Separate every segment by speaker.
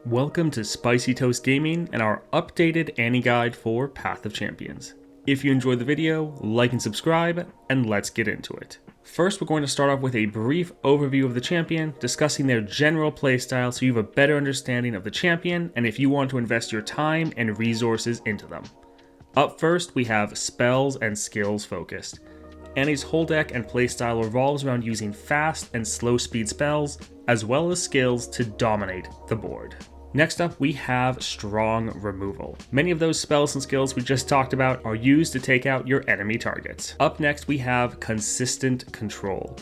Speaker 1: Welcome to Spicy Toast Gaming and our updated Annie guide for Path of Champions. If you enjoyed the video, like and subscribe, and let's get into it. First, we're going to start off with a brief overview of the champion, discussing their general playstyle so you have a better understanding of the champion and if you want to invest your time and resources into them. Up first, we have spells and skills focused. Annie's whole deck and playstyle revolves around using fast and slow speed spells, as well as skills to dominate the board. Next up, we have strong removal. Many of those spells and skills we just talked about are used to take out your enemy targets. Up next, we have consistent control.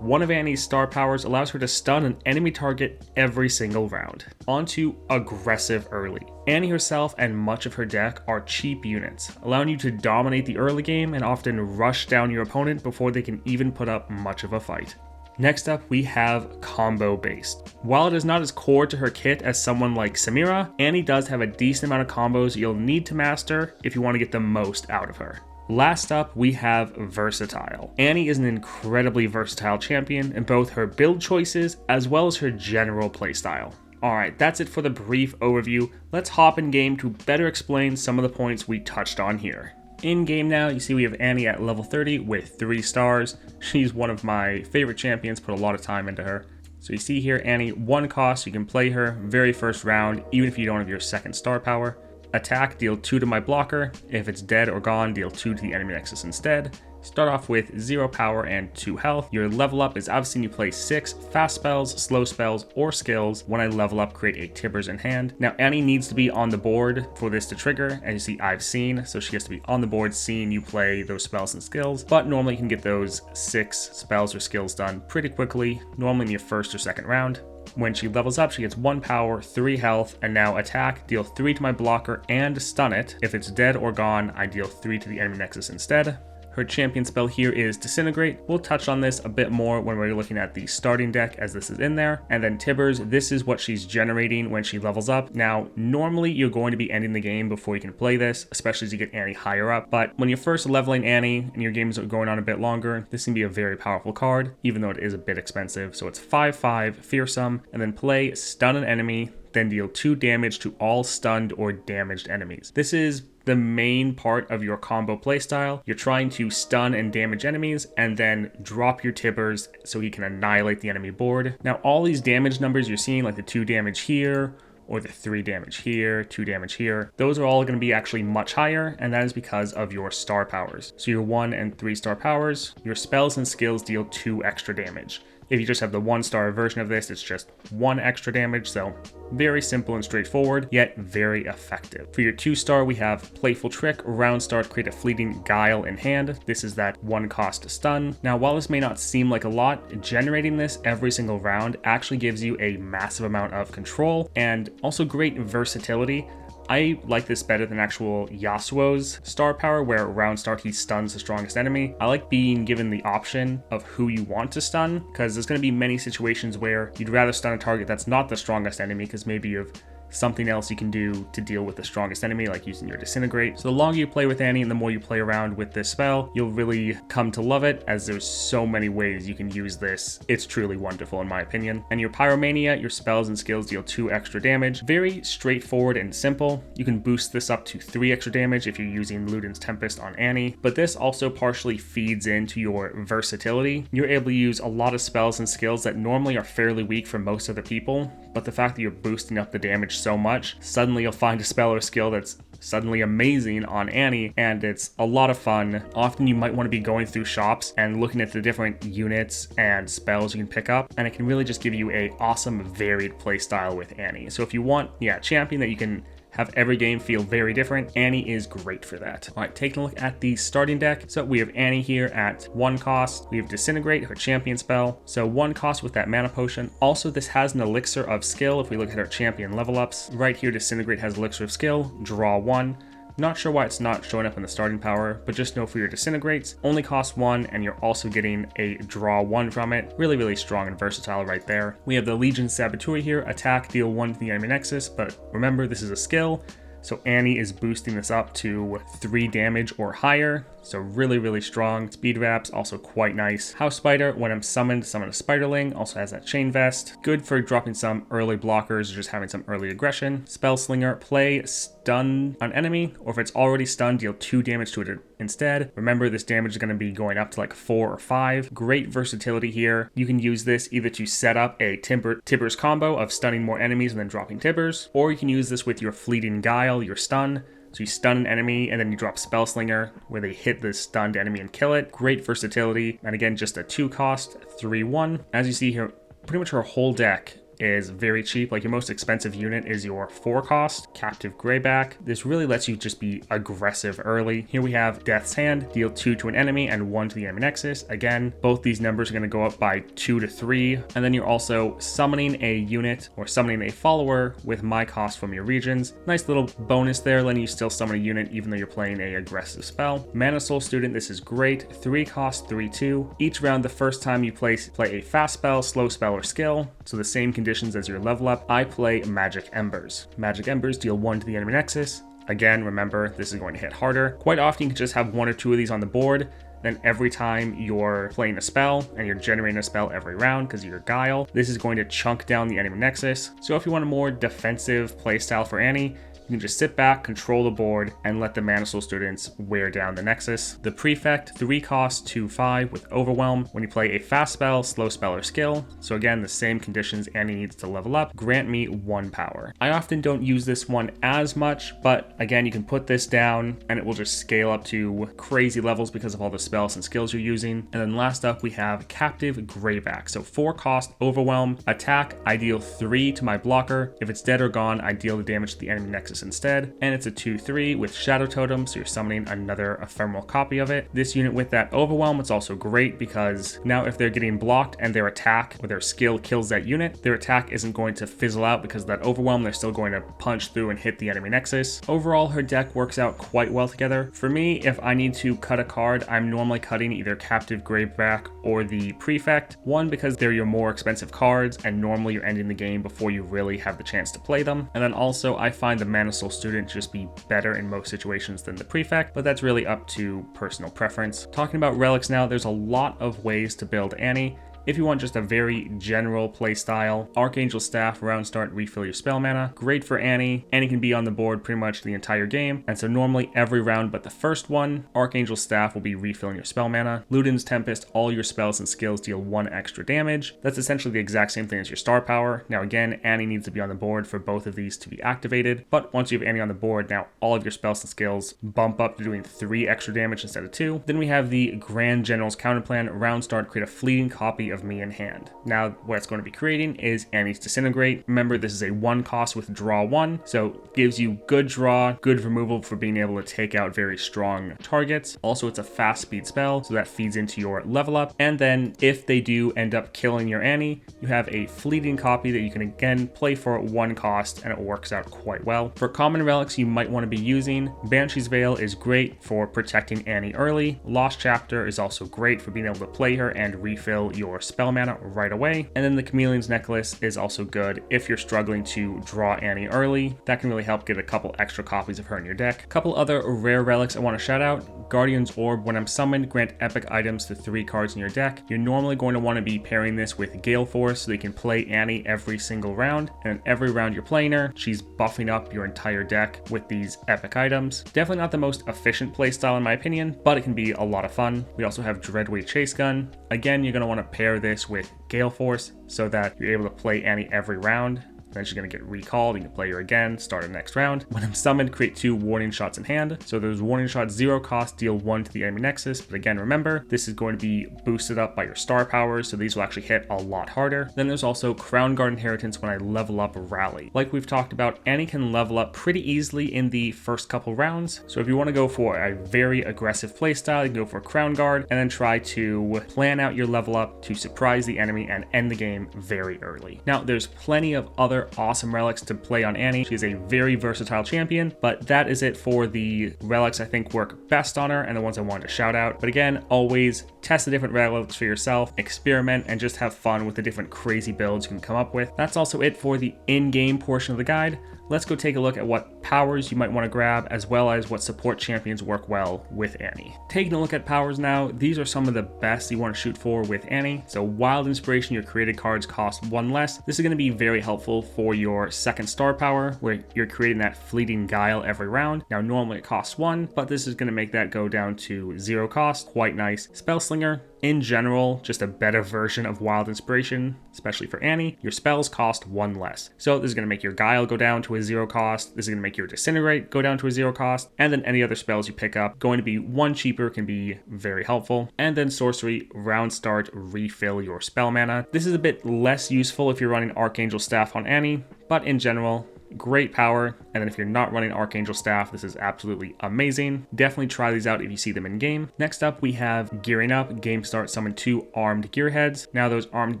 Speaker 1: One of Annie's star powers allows her to stun an enemy target every single round. On to aggressive early. Annie herself and much of her deck are cheap units, allowing you to dominate the early game and often rush down your opponent before they can even put up much of a fight. Next up, we have combo based. While it is not as core to her kit as someone like Samira, Annie does have a decent amount of combos you'll need to master if you want to get the most out of her. Last up, we have versatile. Annie is an incredibly versatile champion in both her build choices as well as her general playstyle. Alright, that's it for the brief overview. Let's hop in game to better explain some of the points we touched on here. In game now, you see we have Annie at level 30 with 3 stars. She's one of my favorite champions, put a lot of time into her. So you see here, Annie, 1 cost, you can play her very first round, even if you don't have your second star power. Attack, deal 2 to my blocker. If it's dead or gone, deal 2 to the enemy nexus instead. Start off with 0 power and 2 health. Your level up is obviously you play 6 fast spells, slow spells, or skills. When I level up, create a Tibbers in hand. Now Annie needs to be on the board for this to trigger. As you see, I've seen, so she has to be on the board seeing you play those spells and skills. But normally you can get those 6 spells or skills done pretty quickly, normally in your first or second round. When she levels up, she gets 1 power, 3 health, and now attack, deal 3 to my blocker and stun it. If it's dead or gone, I deal 3 to the enemy nexus instead. Her champion spell here is Disintegrate. We'll touch on this a bit more when we're looking at the starting deck as this is in there. And then Tibbers, this is what she's generating when she levels up. Now, normally you're going to be ending the game before you can play this, especially as you get Annie higher up. But when you're first leveling Annie and your games are going on a bit longer, this can be a very powerful card, even though it is a bit expensive. So it's 5/5, Fearsome, and then play Stun an enemy, then deal 2 damage to all stunned or damaged enemies. This is the main part of your combo playstyle. You're trying to stun and damage enemies and then drop your Tibbers so he can annihilate the enemy board. Now all these damage numbers you're seeing, like the 2 damage here, or the 3 damage here, 2 damage here, those are all going to be actually much higher, and that is because of your star powers. So your 1 and 3 star powers, your spells and skills deal 2 extra damage. If you just have the 1-star version of this, it's just 1 extra damage, so very simple and straightforward, yet very effective. For your 2-star, we have Playful Trick, round start, create a fleeting Guile in hand. This is that 1 cost stun. Now, while this may not seem like a lot, generating this every single round actually gives you a massive amount of control and also great versatility. I like this better than actual Yasuo's star power, where round start he stuns the strongest enemy. I like being given the option of who you want to stun, because there's going to be many situations where you'd rather stun a target that's not the strongest enemy, because maybe you have something else you can do to deal with the strongest enemy, like using your Disintegrate. So the longer you play with Annie and the more you play around with this spell, you'll really come to love it, as there's so many ways you can use this. It's truly wonderful in my opinion. And your Pyromania, your spells and skills deal 2 extra damage. Very straightforward and simple. You can boost this up to 3 extra damage if you're using Luden's Tempest on Annie, but this also partially feeds into your versatility. You're able to use a lot of spells and skills that normally are fairly weak for most other people, but the fact that you're boosting up the damage so much, suddenly you'll find a spell or skill that's suddenly amazing on Annie, and it's a lot of fun. Often you might want to be going through shops and looking at the different units and spells you can pick up, and it can really just give you a awesome varied play style with Annie. So if you want, champion that you can have every game feel very different, Annie is great for that. All right, taking a look at the starting deck. So we have Annie here at 1 cost. We have Disintegrate, her champion spell. So 1 cost with that mana potion. Also, this has an elixir of skill. If we look at our champion level ups, right here, Disintegrate has elixir of skill, draw 1. Not sure why it's not showing up in the starting power, but just know for your Disintegrates, only cost 1, and you're also getting a draw 1 from it. Really, really strong and versatile right there. We have the Legion Saboteur here, attack, deal 1 to the enemy nexus, but remember, this is a skill, So Annie is boosting this up to 3 damage or higher. So really strong. Speed wraps, also quite nice. House Spider, when I'm summoned, summon a Spiderling, also has that chain vest. Good for dropping some early blockers or just having some early aggression. Spell Slinger, play stun an enemy, or if it's already stunned, deal 2 damage to it instead. Remember, this damage is going to be going up to like 4 or 5. Great versatility here. You can use this either to set up a Tibbers combo of stunning more enemies and then dropping Tibbers, or you can use this with your Fleeting Guile, your stun. So you stun an enemy and then you drop Spell Slinger where they hit the stunned enemy and kill it. Great versatility. And again, just a 2 cost, 3/1. As you see here, pretty much her whole deck is very cheap. Like your most expensive unit is your 4 cost Captive Greyback. This really lets you just be aggressive early. Here we have Death's Hand, deal 2 to an enemy and 1 to the enemy nexus. Again, both these numbers are going to go up by 2 to 3. And then you're also summoning a unit or summoning a follower with my cost from your regions. Nice little bonus there, letting you still summon a unit even though you're playing a aggressive spell. Mana Soul Student, this is great. 3 cost, 3/2. Each round, the first time you play a fast spell, slow spell, or skill, so the same conditions as your level up, I play Magic Embers. Magic Embers deal 1 to the enemy nexus. Again, remember, this is going to hit harder. Quite often you can just have 1 or 2 of these on the board. Then every time you're playing a spell, and you're generating a spell every round because of your Guile, this is going to chunk down the enemy nexus. So if you want a more defensive playstyle for Annie, you can just sit back, control the board, and let the Mana Soul students wear down the Nexus. The Prefect, 3 cost, 2/5 with Overwhelm. When you play a fast spell, slow spell, or skill, so again, the same conditions Annie needs to level up, grant me 1 power. I often don't use this one as much, but again, you can put this down and it will just scale up to crazy levels because of all the spells and skills you're using. And then last up, we have Captive Greyback. So 4 cost, Overwhelm, attack, I deal 3 to my blocker. If it's dead or gone, I deal the damage to the enemy Nexus instead, and it's a 2/3 with Shadow Totem, so you're summoning another ephemeral copy of it. This unit with that Overwhelm, it's also great because now if they're getting blocked and their attack or their skill kills that unit, their attack isn't going to fizzle out because of that Overwhelm. They're still going to punch through and hit the enemy Nexus. Overall, her deck works out quite well together. For me, if I need to cut a card, I'm normally cutting either Captive Greyback or the Prefect. One, because they're your more expensive cards and normally you're ending the game before you really have the chance to play them. And then also I find the Mana Soul Student just be better in most situations than the Prefect, but that's really up to personal preference. Talking about relics now, there's a lot of ways to build Annie. If you want just a very general play style, Archangel Staff, round start, refill your spell mana. Great for Annie. Annie can be on the board pretty much the entire game, and so normally every round but the first one, Archangel Staff will be refilling your spell mana. Luden's Tempest, all your spells and skills deal 1 extra damage. That's essentially the exact same thing as your star power. Now again, Annie needs to be on the board for both of these to be activated, but once you have Annie on the board, now all of your spells and skills bump up to doing 3 extra damage instead of 2. Then we have the Grand General's Counterplan, round start, create a fleeting copy of me in hand. Now what it's going to be creating is Annie's Disintegrate. Remember, this is a 1 cost with draw 1, so gives you good draw, good removal for being able to take out very strong targets. Also, it's a fast speed spell, so that feeds into your level up. And then if they do end up killing your Annie, you have a fleeting copy that you can again play for 1 cost, and it works out quite well. For common relics you might want to be using, Banshee's Veil is great for protecting Annie early. Lost Chapter is also great for being able to play her and refill your spell mana right away. And then the Chameleon's Necklace is also good if you're struggling to draw Annie early. That can really help get a couple extra copies of her in your deck. A couple other rare relics I want to shout out. Guardian's Orb, when I'm summoned, grant epic items to 3 cards in your deck. You're normally going to want to be pairing this with Gale Force so they can play Annie every single round. And every round you're playing her, she's buffing up your entire deck with these epic items. Definitely not the most efficient playstyle in my opinion, but it can be a lot of fun. We also have Dreadweight Chase Gun. Again, you're going to want to pair this with Gale Force so that you're able to play Annie every round. Then she's going to get recalled. You can play her again, start a next round. When I'm summoned, create 2 warning shots in hand. So those warning shots, 0 cost, deal 1 to the enemy Nexus. But again, remember, this is going to be boosted up by your star powers, so these will actually hit a lot harder. Then there's also Crown Guard Inheritance when I level up Rally. Like we've talked about, Annie can level up pretty easily in the first couple rounds. So if you want to go for a very aggressive playstyle, you can go for Crown Guard and then try to plan out your level up to surprise the enemy and end the game very early. Now, there's plenty of other awesome relics to play on Annie. She is a very versatile champion, but that is it for the relics I think work best on her and the ones I wanted to shout out. But again, always test the different relics for yourself, experiment, and just have fun with the different crazy builds you can come up with. That's also it for the in-game portion of the guide. let's go take a look at what powers you might want to grab, as well as what support champions work well with Annie. Taking a look at powers now, these are some of the best you want to shoot for with Annie. So Wild Inspiration, your created cards cost 1 less. This is going to be very helpful for your second star power, where you're creating that fleeting guile every round. Now normally it costs 1, but this is going to make that go down to 0 cost. Quite nice. Spellslinger, in general, just a better version of Wild Inspiration, especially for Annie. Your spells cost 1 less. So this is going to make your Guile go down to a 0 cost. This is going to make your Disintegrate go down to a 0 cost. And then any other spells you pick up going to be 1 cheaper, can be very helpful. And then Sorcery, round start, refill your spell mana. This is a bit less useful if you're running Archangel Staff on Annie, but in general, great power. And then if you're not running Archangel Staff, this is absolutely amazing. Definitely try these out if you see them in game. Next up, we have Gearing Up. Game start, summon 2 armed gearheads. Now those armed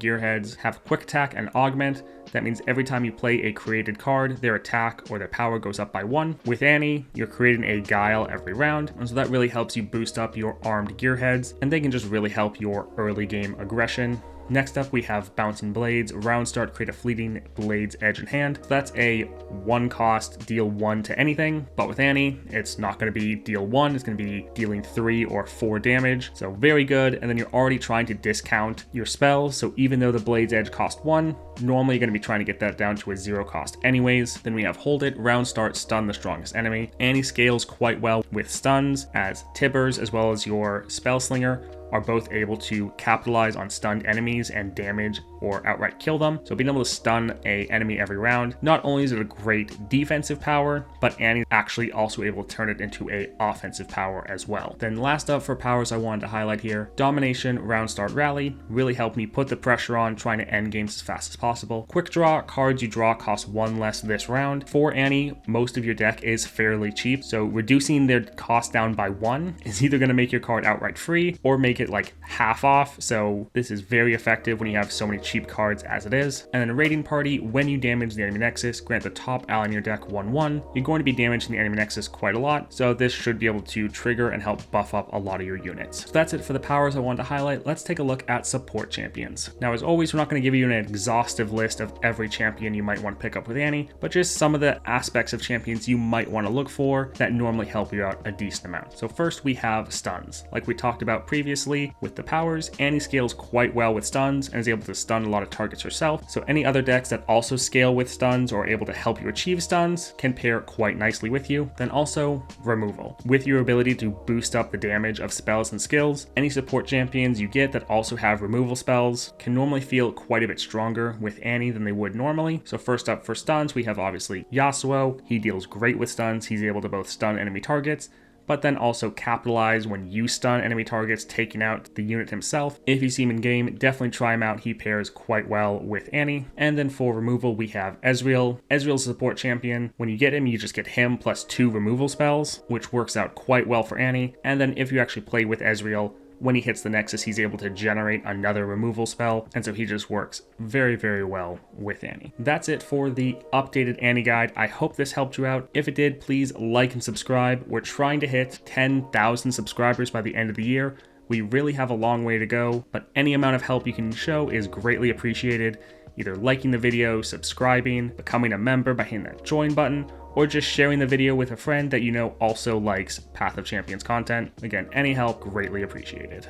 Speaker 1: gearheads have quick attack and augment. That means every time you play a created card, their attack or their power goes up by 1. With Annie, you're creating a Guile every round, and so that really helps you boost up your armed gearheads, and they can just really help your early game aggression. Next up, we have Bouncing Blades. Round start, create a fleeting Blades Edge in hand. That's a 1 cost, deal 1 to anything, but with Annie, it's not going to be deal 1, it's going to be dealing 3 or 4 damage, so very good. And then you're already trying to discount your spells, so even though the Blades Edge cost 1, normally you're going to be trying to get that down to a 0 cost anyways. Then we have Hold It. Round start, stun the strongest enemy. Annie scales quite well with stuns, as Tibbers as well as your Spellslinger are both able to capitalize on stunned enemies and damage or outright kill them. So being able to stun a enemy every round, not only is it a great defensive power, but Annie's actually also able to turn it into a offensive power as well. Then last up for powers I wanted to highlight here, Domination, round start, rally, really helped me put the pressure on trying to end games as fast as possible. Quick draw, cards you draw cost 1 less this round. For Annie, most of your deck is fairly cheap, so reducing their cost down by 1 is either going to make your card outright free or make it like half off. So this is very effective when you have so many cheap cards as it is. And then a Raiding Party, when you damage the enemy nexus, grant the top ally in your deck 1/1. You're going to be damaging the enemy nexus quite a lot, so this should be able to trigger and help buff up a lot of your units. So that's it for the powers I wanted to highlight. Let's take a look at support champions. Now, as always, we're not going to give you an exhaustive list of every champion you might want to pick up with Annie, but just some of the aspects of champions you might want to look for that normally help you out a decent amount. So first, we have stuns. Like we talked about previously with the powers, Annie scales quite well with stuns and is able to stun a lot of targets herself. So any other decks that also scale with stuns or are able to help you achieve stuns can pair quite nicely with you. Then also removal. With your ability to boost up the damage of spells and skills, any support champions you get that also have removal spells can normally feel quite a bit stronger with Annie than they would normally. So first up for stuns, we have obviously Yasuo. He deals great with stuns. He's able to both stun enemy targets, but then also capitalize when you stun enemy targets, taking out the unit himself. If you see him in game, definitely try him out. He pairs quite well with Annie. And then for removal, we have Ezreal. Ezreal's a support champion. When you get him, you just get him plus 2 removal spells, which works out quite well for Annie. And then if you actually play with Ezreal, when he hits the Nexus, he's able to generate another removal spell, and so he just works very, very well with Annie. That's it for the updated Annie guide. I hope this helped you out. If it did, please like and subscribe. We're trying to hit 10,000 subscribers by the end of the year. We really have a long way to go, but any amount of help you can show is greatly appreciated. Either liking the video, subscribing, becoming a member by hitting that join button, or just sharing the video with a friend that you know also likes Path of Champions content. Again, any help greatly appreciated.